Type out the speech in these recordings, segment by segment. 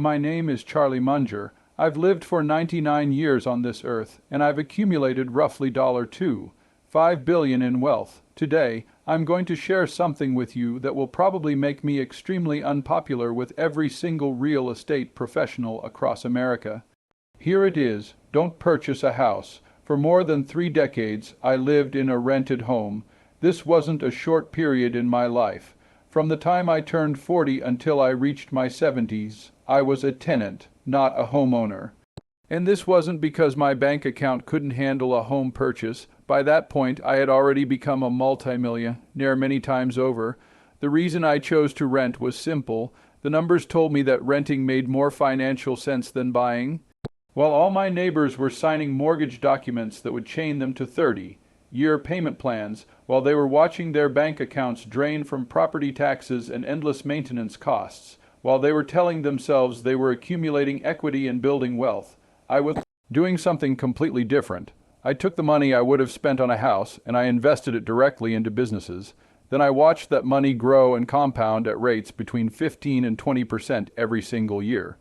My name is Charlie Munger. I've lived for 99 years on this earth, and I've accumulated roughly $5 billion in wealth. Today, I'm going to share something with you that will probably make me extremely unpopular with every single real estate professional across America. Here it is. Don't purchase a house. For more than 3 decades, I lived in a rented home. This wasn't a short period in my life. From the time I turned 40 until I reached my 70s, I was a tenant, not a homeowner. And this wasn't because my bank account couldn't handle a home purchase. By that point, I had already become a multimillionaire many times over. The reason I chose to rent was simple. The numbers told me that renting made more financial sense than buying. While all my neighbors were signing mortgage documents that would chain them to 30-year payment plans, while they were watching their bank accounts drain from property taxes and endless maintenance costs, while they were telling themselves they were accumulating equity and building wealth, I was doing something completely different. I took the money I would have spent on a house and I invested it directly into businesses. Then I watched that money grow and compound at rates between 15 and 20% every single year.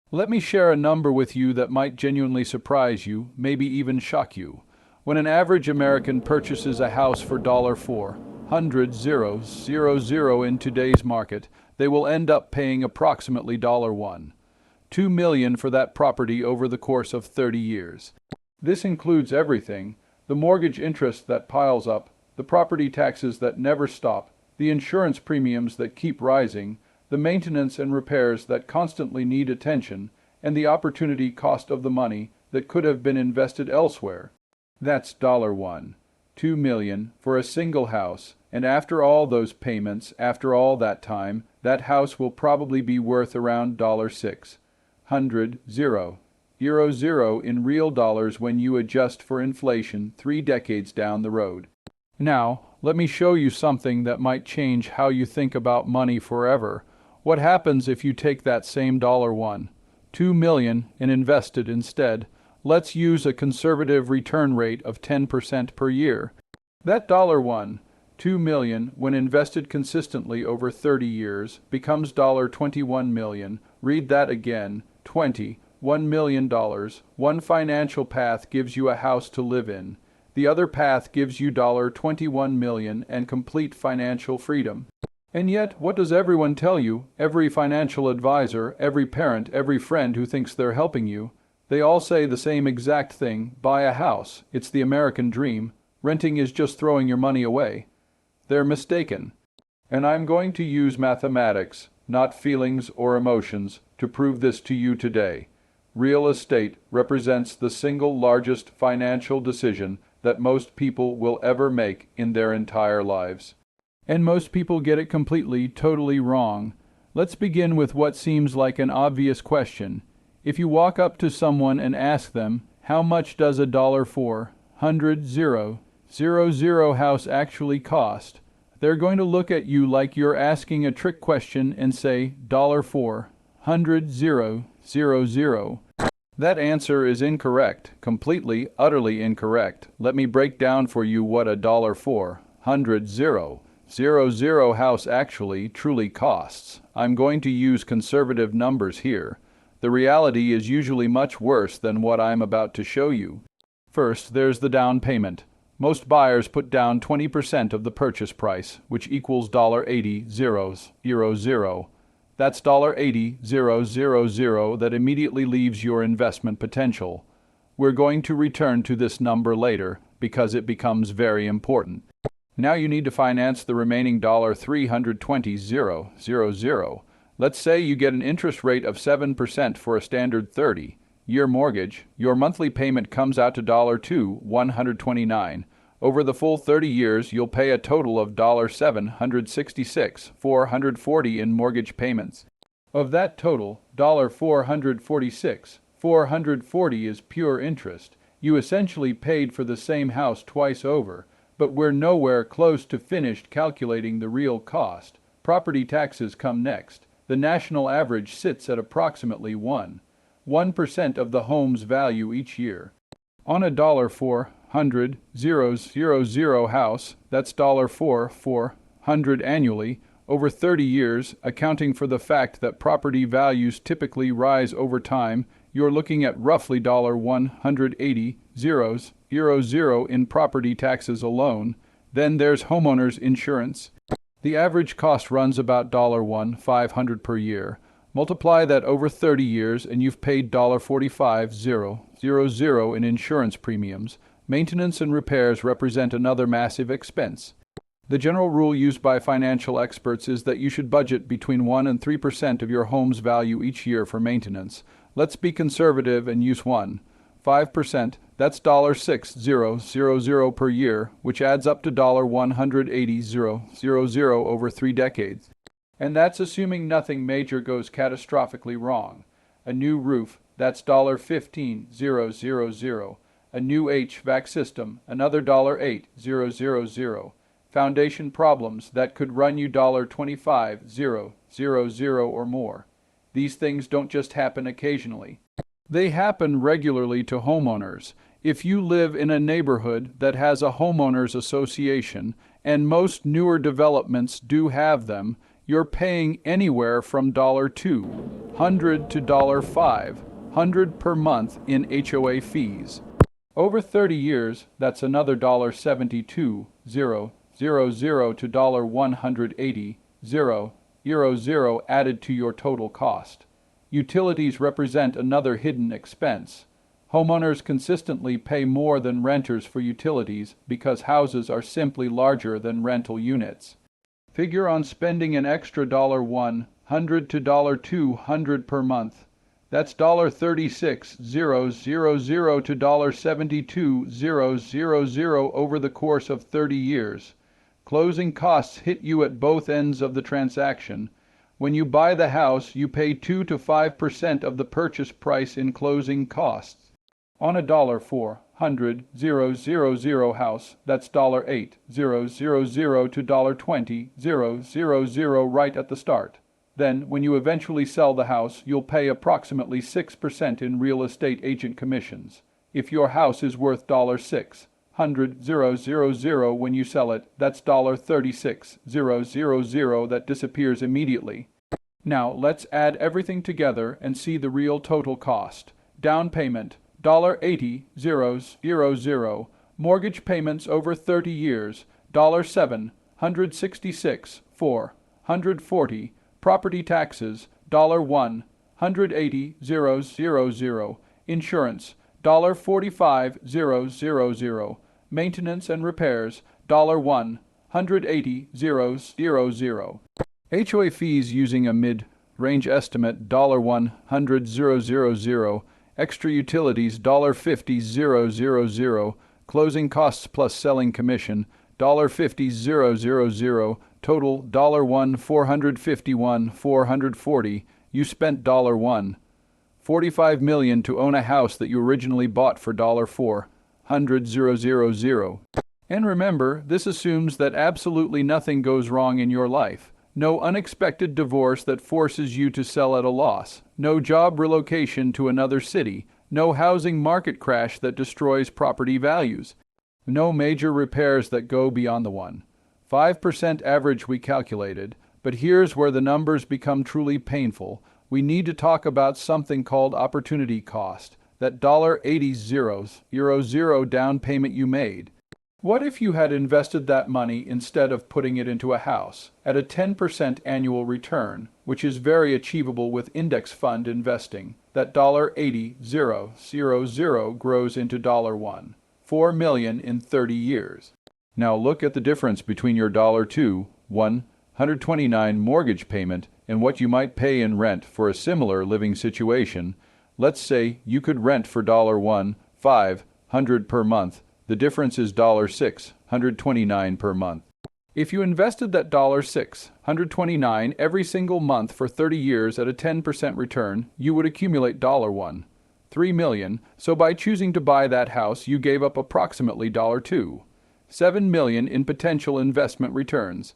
Let me share a number with you that might genuinely surprise you, maybe even shock you. When an average American purchases a house for $400,000 in today's market, they will end up paying approximately $2 million for that property over the course of 30 years. This includes everything: the mortgage interest that piles up, the property taxes that never stop, the insurance premiums that keep rising, the maintenance and repairs that constantly need attention, and the opportunity cost of the money that could have been invested elsewhere. That's $2 million for a single house, and after all those payments, after all that time, that house will probably be worth around $600,000 in real dollars when you adjust for inflation 3 decades down the road. Now, let me show you something that might change how you think about money forever. What happens if you take that same $2 million and invest it instead? Let's use a conservative return rate of 10% per year. That $2 million, when invested consistently over 30 years, becomes $21 million. Read that again. $21 million. One financial path gives you a house to live in. The other path gives you $21 million and complete financial freedom. And yet, what does everyone tell you? Every financial advisor, every parent, every friend who thinks they're helping you, they all say the same exact thing: buy a house. It's the American dream. Renting is just throwing your money away. They're mistaken. And I'm going to use mathematics, not feelings or emotions, to prove this to you today. Real estate represents the single largest financial decision that most people will ever make in their entire lives. And most people get it completely, totally wrong. Let's begin with what seems like an obvious question. If you walk up to someone and ask them, how much does a $400,000 house actually cost? They're going to look at you like you're asking a trick question and say $400,000. That answer is incorrect, completely, utterly incorrect. Let me break down for you what a $400,000 house actually, truly costs. I'm going to use conservative numbers here. The reality is usually much worse than what I'm about to show you. First, there's the down payment. Most buyers put down 20% of the purchase price, which equals $80,000. That's $80,000 that immediately leaves your investment potential. We're going to return to this number later because it becomes very important. Now you need to finance the remaining $320,000. Let's say you get an interest rate of 7% for a standard 30-year mortgage. Your monthly payment comes out to $129. Over the full 30 years, you'll pay a total of $766,440 in mortgage payments. Of that total, $446,440 is pure interest. You essentially paid for the same house twice over, but we're nowhere close to finished calculating the real cost. Property taxes come next. The national average sits at approximately 1% of the home's value each year. On a $400,000 house, that's $400 annually. Over 30 years, accounting for the fact that property values typically rise over time, you're looking at roughly $180,000 in property taxes alone. Then there's homeowners insurance. The average cost runs about $1,500 per year. Multiply that over 30 years and you've paid $45,000 in insurance premiums. Maintenance and repairs represent another massive expense. The general rule used by financial experts is that you should budget between 1 and 3% of your home's value each year for maintenance. Let's be conservative and use 5%. That's $6,000 per year, which adds up to $180,000 over 3 decades. And that's assuming nothing major goes catastrophically wrong. A new roof, that's $15,000. A new HVAC system, another $8,000. Foundation problems, that could run you $25,000 or more. These things don't just happen occasionally. They happen regularly to homeowners. If you live in a neighborhood that has a homeowners association, and most newer developments do have them, you're paying anywhere from $200 to $500 per month in HOA fees. Over 30 years, that's another $72,000 to $180,000 added to your total cost. Utilities represent another hidden expense. Homeowners consistently pay more than renters for utilities because houses are simply larger than rental units. Figure on spending an extra $100 to $200 per month. That's $36,000 to $72,000 over the course of 30 years. Closing costs hit you at both ends of the transaction. When you buy the house, you pay 2 to 5% of the purchase price in closing costs. On a $400,000 house, that's $8,000 to $20,000 right at the start. Then, when you eventually sell the house, you'll pay approximately 6% in real estate agent commissions. If your house is worth $600,000 when you sell it, that's $36,000 that disappears immediately. Now, let's add everything together and see the real total cost. Down payment, $80,000. Mortgage payments over 30 years, $766,440. Property taxes, $180,000. Insurance, $45,000. Maintenance and repairs, $180,000. HOA fees using a mid-range estimate, $100,000. Extra utilities, $50,000. Closing costs plus selling commission, $50,000. Total $451,440. You spent $45 million to own a house that you originally bought for $400,000. And remember, this assumes that absolutely nothing goes wrong in your life. No unexpected divorce that forces you to sell at a loss. No job relocation to another city. No housing market crash that destroys property values. No major repairs that go beyond the 5% average we calculated. But here's where the numbers become truly painful. We need to talk about something called opportunity cost, that $80,000 down payment you made. What if you had invested that money instead of putting it into a house at a 10% annual return, which is very achievable with index fund investing? That $80,000 grows into $4 million in 30 years. Now look at the difference between your $129 mortgage payment and what you might pay in rent for a similar living situation. Let's say you could rent for $500 per month. The difference is $629 per month. If you invested that $629 every single month for 30 years at a 10% return, you would accumulate $3 million. So by choosing to buy that house, you gave up approximately $7 million in potential investment returns.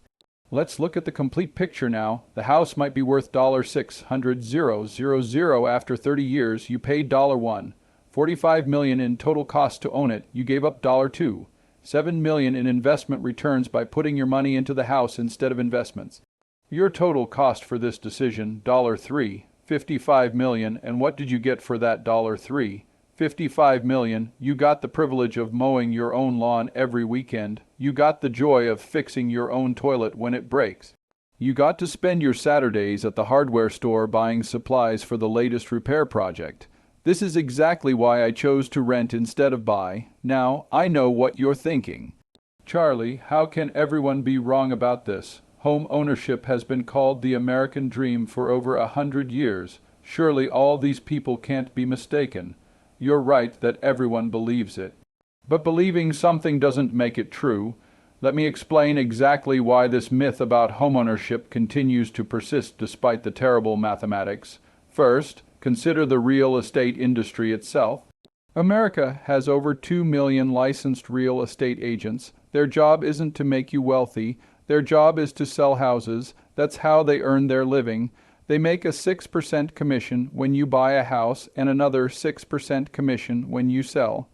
Let's look at the complete picture now. The house might be worth $600,000 after 30 years. You paid $45 million in total cost to own it. You gave up $7 million in investment returns by putting your money into the house instead of investments. Your total cost for this decision, $3, 55 million, and what did you get for that $3? 55 million, you got the privilege of mowing your own lawn every weekend. You got the joy of fixing your own toilet when it breaks. You got to spend your Saturdays at the hardware store buying supplies for the latest repair project. This is exactly why I chose to rent instead of buy. Now, I know what you're thinking. Charlie, how can everyone be wrong about this? Home ownership has been called the American dream for over 100 years. Surely all these people can't be mistaken. You're right that everyone believes it. But believing something doesn't make it true. Let me explain exactly why this myth about homeownership continues to persist despite the terrible mathematics. First, consider the real estate industry itself. America has over 2 million licensed real estate agents. Their job isn't to make you wealthy. Their job is to sell houses. That's how they earn their living. They make a 6% commission when you buy a house and another 6% commission when you sell.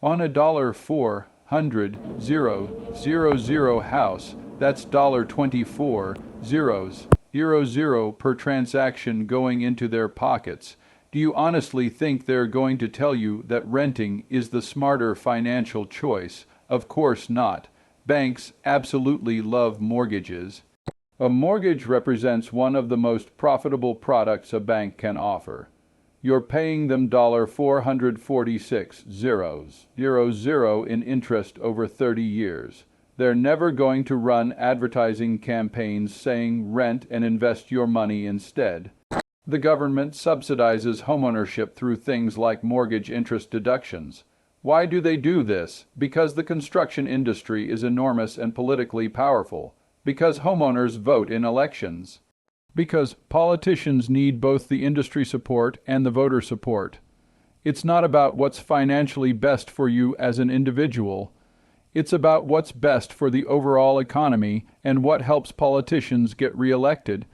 On a $400,000 house, that's $24,000 per transaction going into their pockets. Do you honestly think they're going to tell you that renting is the smarter financial choice? Of course not. Banks absolutely love mortgages. A mortgage represents one of the most profitable products a bank can offer. You're paying them $446,000 in interest over 30 years. They're never going to run advertising campaigns saying rent and invest your money instead. The government subsidizes homeownership through things like mortgage interest deductions. Why do they do this? Because the construction industry is enormous and politically powerful. Because homeowners vote in elections. Because politicians need both the industry support and the voter support. It's not about what's financially best for you as an individual. It's about what's best for the overall economy and what helps politicians get reelected.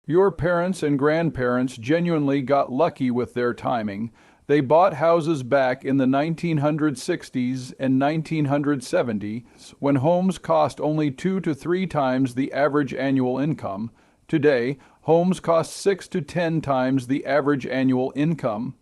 Your parents and grandparents genuinely got lucky with their timing. They bought houses back in the 1960s and 1970s when homes cost only 2 to 3 times the average annual income. Today, homes cost 6 to 10 times the average annual income.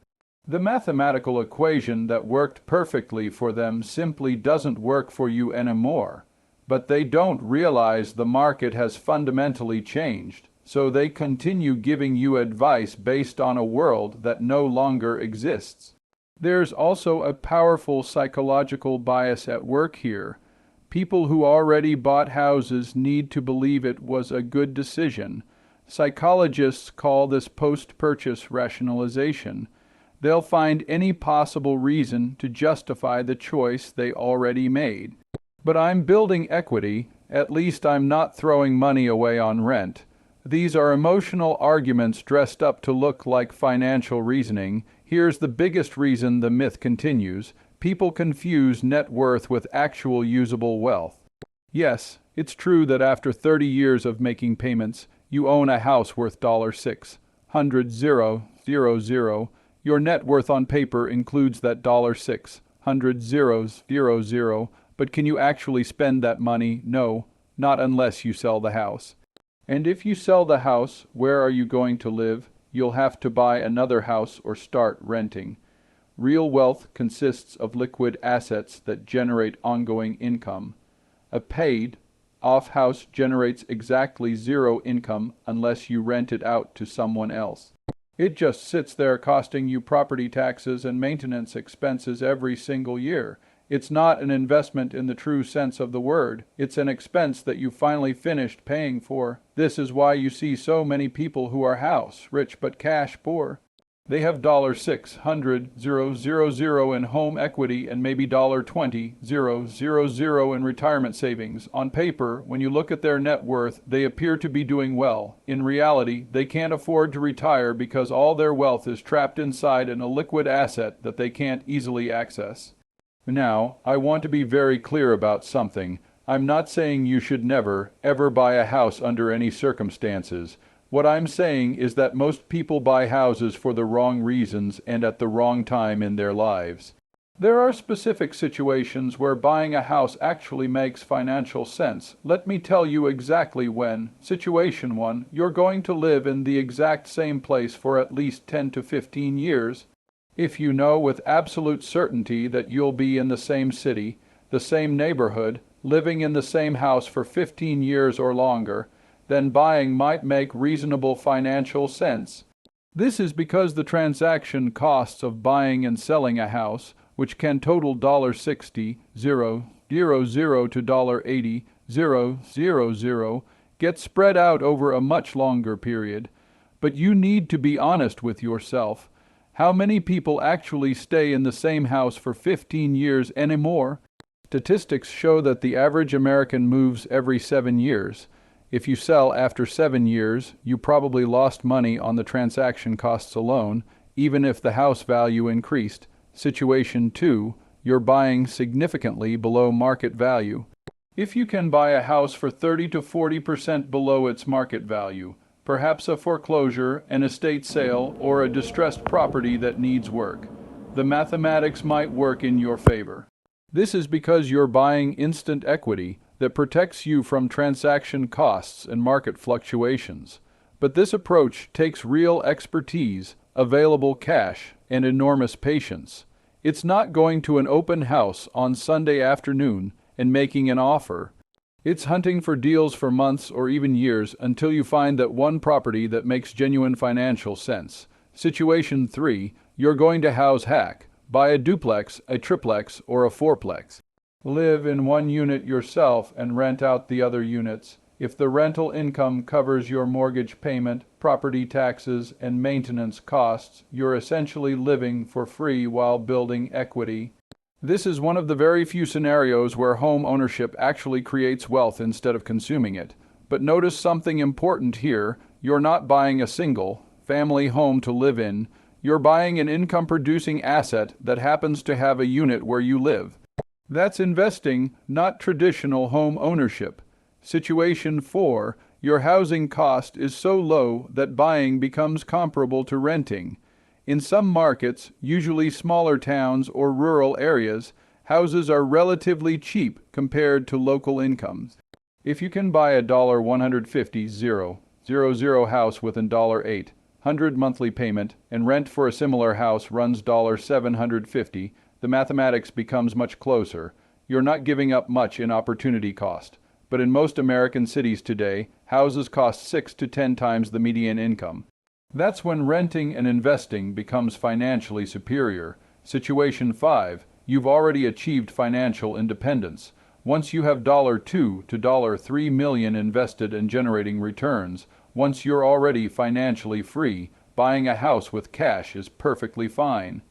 The mathematical equation that worked perfectly for them simply doesn't work for you anymore. But they don't realize the market has fundamentally changed. So they continue giving you advice based on a world that no longer exists. There's also a powerful psychological bias at work here. People who already bought houses need to believe it was a good decision. Psychologists call this post-purchase rationalization. They'll find any possible reason to justify the choice they already made. But I'm building equity. At least I'm not throwing money away on rent. These are emotional arguments dressed up to look like financial reasoning. Here's the biggest reason the myth continues. People confuse net worth with actual usable wealth. Yes, it's true that after 30 years of making payments, you own a house worth $600,000. Your net worth on paper includes that $600,000, but can you actually spend that money? No, not unless you sell the house. And if you sell the house, where are you going to live? You'll have to buy another house or start renting. Real wealth consists of liquid assets that generate ongoing income. A paid-off house generates exactly zero income unless you rent it out to someone else. It just sits there costing you property taxes and maintenance expenses every single year. It's not an investment in the true sense of the word. It's an expense that you finally finished paying for. This is why you see so many people who are house rich but cash poor. They have $600,000 in home equity and maybe $20,000 in retirement savings. On paper, when you look at their net worth, they appear to be doing well. In reality, they can't afford to retire because all their wealth is trapped inside in a liquid asset that they can't easily access. Now, I want to be very clear about something. I'm not saying you should never, ever buy a house under any circumstances. What I'm saying is that most people buy houses for the wrong reasons and at the wrong time in their lives. There are specific situations where buying a house actually makes financial sense. Let me tell you exactly when. Situation 1, you're going to live in the exact same place for at least 10 to 15 years. If you know with absolute certainty that you'll be in the same city, the same neighborhood, living in the same house for 15 years or longer, then buying might make reasonable financial sense. This is because the transaction costs of buying and selling a house, which can total $60, $000 to $80, $000, get spread out over a much longer period. But you need to be honest with yourself. How many people actually stay in the same house for 15 years and more? Statistics show that the average American moves every 7 years. If you sell after 7 years, you probably lost money on the transaction costs alone, even if the house value increased. Situation 2, you're buying significantly below market value. If you can buy a house for 30 to 40% below its market value, perhaps a foreclosure, an estate sale, or a distressed property that needs work, the mathematics might work in your favor. This is because you're buying instant equity that protects you from transaction costs and market fluctuations. But this approach takes real expertise, available cash, and enormous patience. It's not going to an open house on Sunday afternoon and making an offer. It's hunting for deals for months or even years until you find that one property that makes genuine financial sense. Situation 3, you're going to house hack. Buy a duplex, a triplex, or a fourplex. Live in one unit yourself and rent out the other units. If the rental income covers your mortgage payment, property taxes, and maintenance costs, you're essentially living for free while building equity. This is one of the very few scenarios where home ownership actually creates wealth instead of consuming it. But notice something important here. You're not buying a single, family home to live in. You're buying an income-producing asset that happens to have a unit where you live. That's investing, not traditional home ownership. Situation 4, your housing cost is so low that buying becomes comparable to renting. In some markets, usually smaller towns or rural areas, houses are relatively cheap compared to local incomes. If you can buy a $150,000 house with an $800 monthly payment and rent for a similar house runs $750, the mathematics becomes much closer. You're not giving up much in opportunity cost. But in most American cities today, houses cost 6 to 10 times the median income. That's when renting and investing becomes financially superior. Situation 5, you've already achieved financial independence. Once you have $2 to $3 million invested and generating returns, once you're already financially free, buying a house with cash is perfectly fine.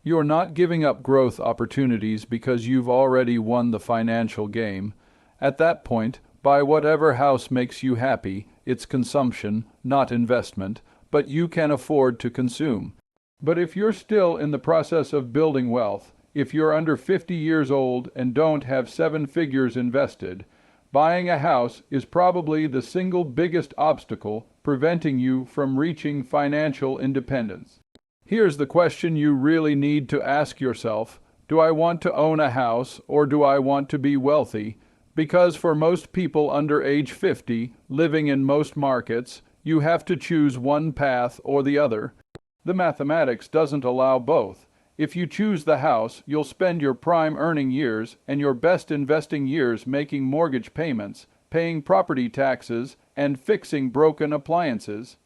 You're not giving up growth opportunities because you've already won the financial game. At that point, buy whatever house makes you happy. It's consumption, not investment, but you can afford to consume. But if you're still in the process of building wealth, if you're under 50 years old and don't have 7 figures invested, buying a house is probably the single biggest obstacle preventing you from reaching financial independence. Here's the question you really need to ask yourself. Do I want to own a house or do I want to be wealthy? Because for most people under age 50, living in most markets, you have to choose one path or the other. The mathematics doesn't allow both. If you choose the house, you'll spend your prime earning years and your best investing years making mortgage payments, paying property taxes, and fixing broken appliances.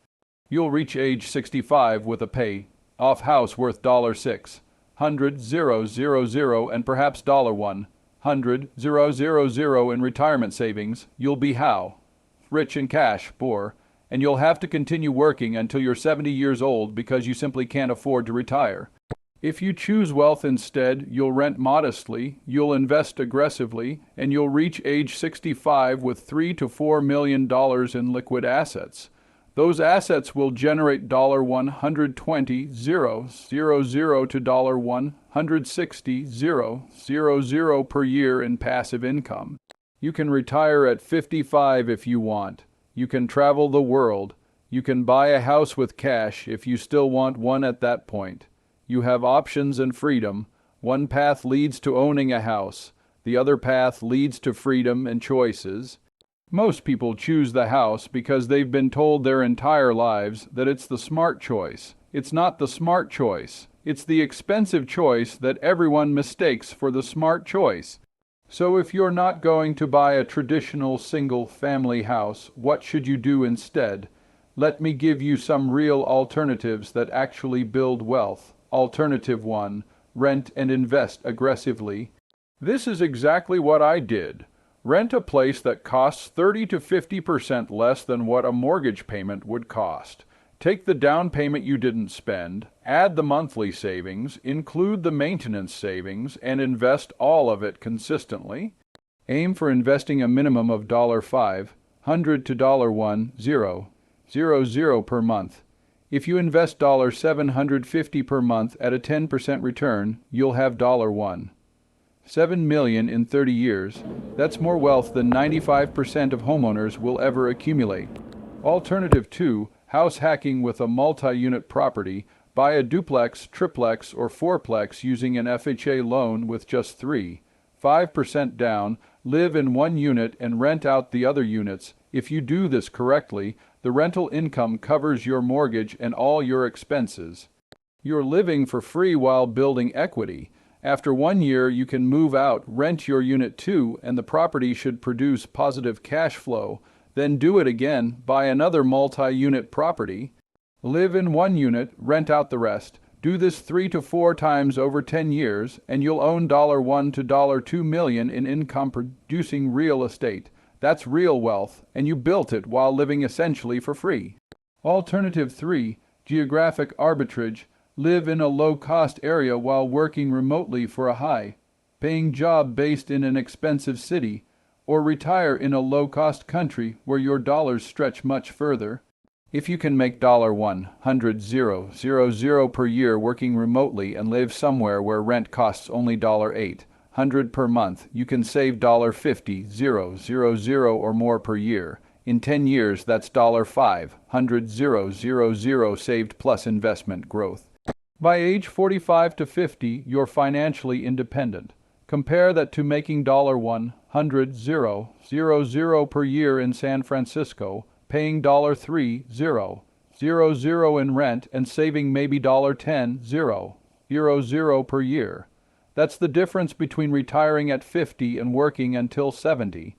You'll reach age 65 with a pay-off house worth $6, $100,000, and perhaps $1. $100,000 in retirement savings, you'll be how? Rich in cash, poor, and you'll have to continue working until you're 70 years old because you simply can't afford to retire. If you choose wealth instead, you'll rent modestly, you'll invest aggressively, and you'll reach age 65 with $3 to $4 million in liquid assets. Those assets will generate $120,000 to $160,000 per year in passive income. You can retire at 55 if you want. You can travel the world. You can buy a house with cash if you still want one at that point. You have options and freedom. One path leads to owning a house. The other path leads to freedom and choices. Most people choose the house because they've been told their entire lives that it's the smart choice. It's not the smart choice. It's the expensive choice that everyone mistakes for the smart choice. So if you're not going to buy a traditional single-family house, what should you do instead? Let me give you some real alternatives that actually build wealth. Alternative 1. Rent and invest aggressively. This is exactly what I did. Rent a place that costs 30 to 50% less than what a mortgage payment would cost. Take the down payment you didn't spend, add the monthly savings, include the maintenance savings, and invest all of it consistently. Aim for investing a minimum of $500 to $1,000 per month. If you invest $750 per month at a 10% return, you'll have $7 million in 30 years. That's more wealth than 95% of homeowners will ever accumulate. Alternative 2. House hacking with a multi-unit property. Buy a duplex, triplex, or fourplex using an FHA loan with just 5% down. Live in one unit and rent out the other units. If you do this correctly, the rental income covers your mortgage and all your expenses. You're living for free while building equity. After 1 year, you can move out, rent your unit 2, and the property should produce positive cash flow. Then do it again, buy another multi-unit property. Live in one unit, rent out the rest. Do this 3 to 4 times over 10 years, and you'll own $1 to $2 million in income-producing real estate. That's real wealth, and you built it while living essentially for free. Alternative 3. Geographic arbitrage. Live in a low-cost area while working remotely for a high-paying job based in an expensive city, or retire in a low-cost country where your dollars stretch much further. If you can make $100,000 per year working remotely and live somewhere where rent costs only $800 per month, you can save $50,000 or more per year. In 10 years, that's $500,000 saved plus investment growth. By age 45 to 50, you're financially independent. Compare that to making $100,000 per year in San Francisco, paying $300,000 in rent, and saving maybe $10,000 per year. That's the difference between retiring at 50 and working until 70.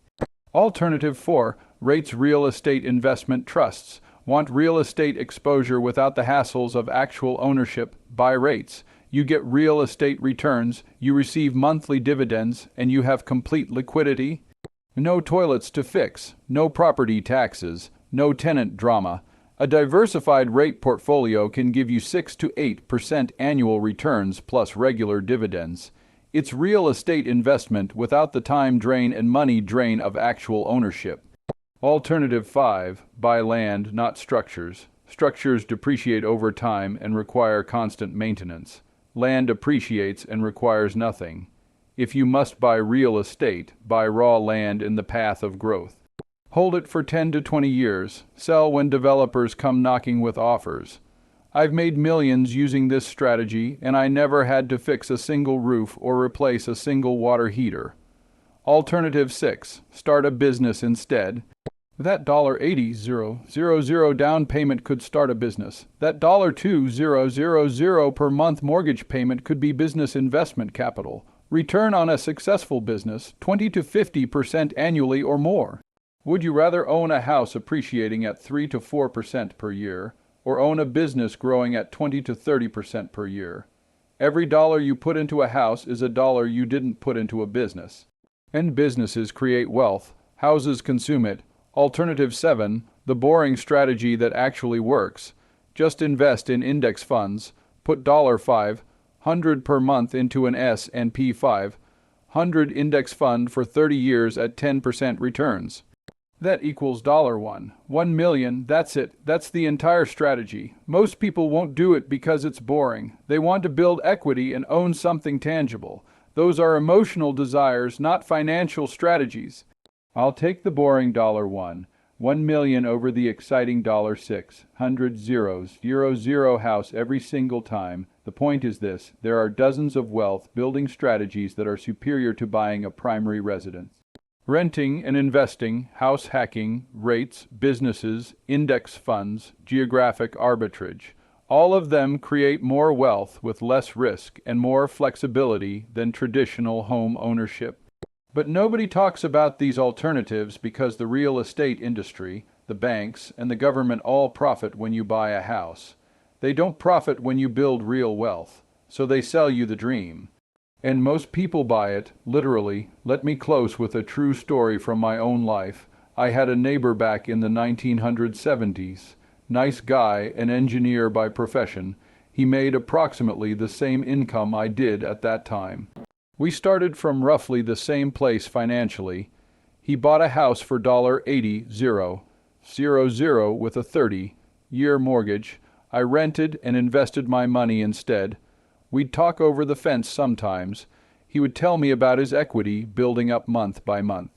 Alternative 4. Rates real estate investment trusts. Want real estate exposure without the hassles of actual ownership? Buy rates. You get real estate returns, you receive monthly dividends, and you have complete liquidity. No toilets to fix, no property taxes, no tenant drama. A diversified rate portfolio can give you 6 to 8% annual returns plus regular dividends. It's real estate investment without the time drain and money drain of actual ownership. Alternative 5. Buy land, not structures. Structures depreciate over time and require constant maintenance. Land appreciates and requires nothing. If you must buy real estate, buy raw land in the path of growth. Hold it for 10 to 20 years. Sell when developers come knocking with offers. I've made millions using this strategy, and I never had to fix a single roof or replace a single water heater. Alternative 6. Start a business instead. That $80,000 down payment could start a business. That $2,000 per month mortgage payment could be business investment capital. Return on a successful business, 20 to 50% annually or more. Would you rather own a house appreciating at 3 to 4% per year, or own a business growing at 20 to 30% per year? Every dollar you put into a house is a dollar you didn't put into a business. And businesses create wealth. Houses consume it. Alternative 7, the boring strategy that actually works. Just invest in index funds. Put $500 per month into an S&P 500 index fund for 30 years at 10% returns. That equals $1 million. That's it. That's the entire strategy. Most people won't do it because it's boring. They want to build equity and own something tangible. Those are emotional desires, not financial strategies. I'll take the boring $1 1 million over the exciting $600 house every single time. The point is this: there are dozens of wealth building strategies that are superior to buying a primary residence. Renting and investing, house hacking, rates, businesses, index funds, geographic arbitrage. All of them create more wealth with less risk and more flexibility than traditional home ownership. But nobody talks about these alternatives because the real estate industry, the banks, and the government all profit when you buy a house. They don't profit when you build real wealth, so they sell you the dream. And most people buy it, literally. Let me close with a true story from my own life. I had a neighbor back in the 1970s. Nice guy, an engineer by profession. He made approximately the same income I did at that time. We started from roughly the same place financially. He bought a house for $80,000 with a 30-year mortgage. I rented and invested my money instead. We'd talk over the fence sometimes. He would tell me about his equity building up month by month.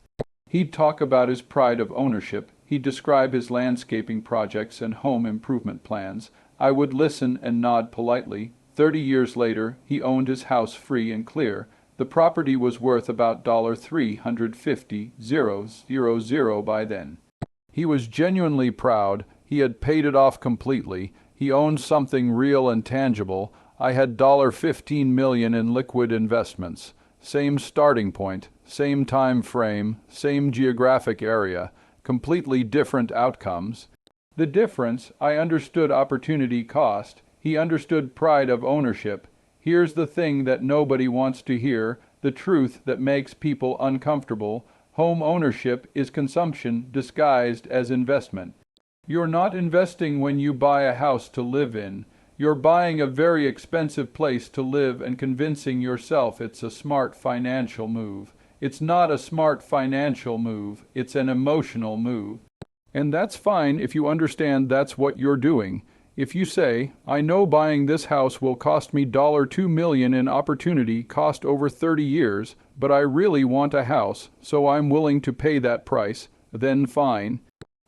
He'd talk about his pride of ownership. He'd describe his landscaping projects and home improvement plans. I would listen and nod politely. 30 years later, he owned his house free and clear. The property was worth about $350,000 by then. He was genuinely proud. He had paid it off completely. He owned something real and tangible. I had $15 million in liquid investments. Same starting point, same time frame, same geographic area, completely different outcomes. The difference: I understood opportunity cost. He understood pride of ownership. Here's the thing that nobody wants to hear, the truth that makes people uncomfortable. Home ownership is consumption disguised as investment. You're not investing when you buy a house to live in. You're buying a very expensive place to live and convincing yourself it's a smart financial move. It's not a smart financial move, it's an emotional move. And that's fine if you understand that's what you're doing. If you say, I know buying this house will cost me $2 million in opportunity cost over 30 years, but I really want a house, so I'm willing to pay that price, then fine.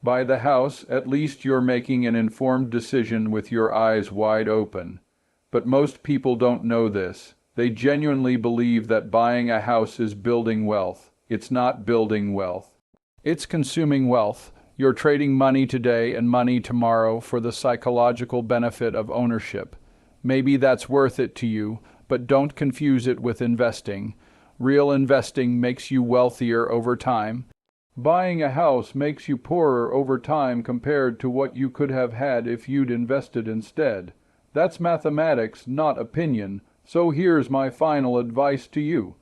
Buy the house. At least you're making an informed decision with your eyes wide open. But most people don't know this. They genuinely believe that buying a house is building wealth. It's not building wealth. It's consuming wealth. You're trading money today and money tomorrow for the psychological benefit of ownership. Maybe that's worth it to you, but don't confuse it with investing. Real investing makes you wealthier over time. Buying a house makes you poorer over time compared to what you could have had if you'd invested instead. That's mathematics, not opinion. So here's my final advice to you.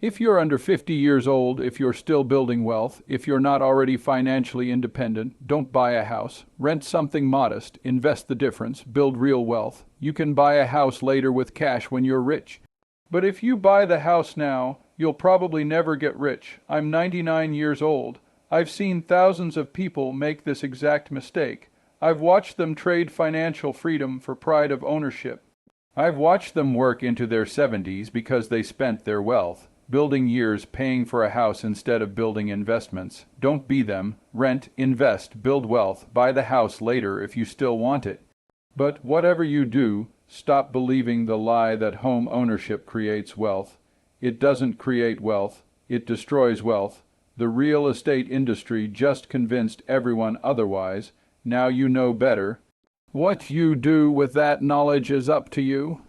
If you're under 50 years old, if you're still building wealth, if you're not already financially independent, don't buy a house. Rent something modest, invest the difference, build real wealth. You can buy a house later with cash when you're rich. But if you buy the house now, you'll probably never get rich. I'm 99 years old. I've seen thousands of people make this exact mistake. I've watched them trade financial freedom for pride of ownership. I've watched them work into their 70s because they spent their wealth building years paying for a house instead of building investments. Don't be them. Rent, invest, build wealth, buy the house later if you still want it. But whatever you do, stop believing the lie that home ownership creates wealth. It doesn't create wealth. It destroys wealth. The real estate industry just convinced everyone otherwise. Now you know better. What you do with that knowledge is up to you.